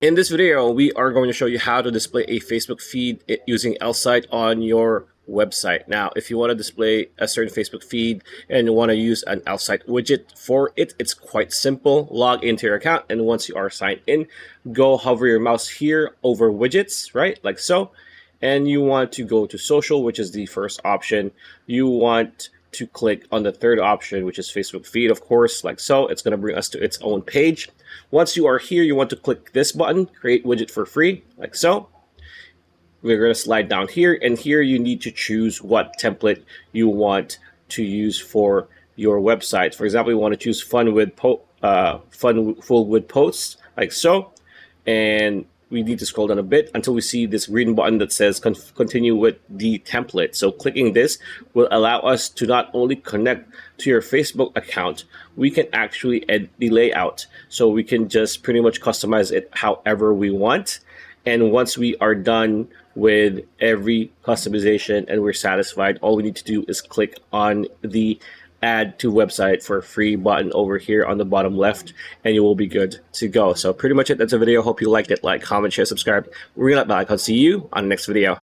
In this video, we are going to show you how to display a Facebook feed using Elfsight on your website. Now, if you want to display a certain Facebook feed and you want to use an Elfsight widget for it, it's quite simple. Log into your account, and once you are signed in, go hover your mouse here over widgets, right? Like so. And you want to go to social, which is the first option. You want to click on the third option, which is Facebook feed, of course, like so. It's going to bring us to its own page. Once you are here, you want to click this button, create widget for free, like so. We're going to slide down here, and here you need to choose what template you want to use for your website. For example, you want to choose fun full with posts, like so. And we need to scroll down a bit until we see this green button that says continue with the template. So clicking this will allow us to not only connect to your Facebook account, we can actually edit the layout. So we can just pretty much customize it however we want. And once we are done with every customization and we're satisfied, all we need to do is click on the add to website for free button over here on the bottom left, and you will be good to go. So pretty much it. That's a video. Hope you liked it. Like, comment, share, subscribe. Ring that bell icon. See you on the next video.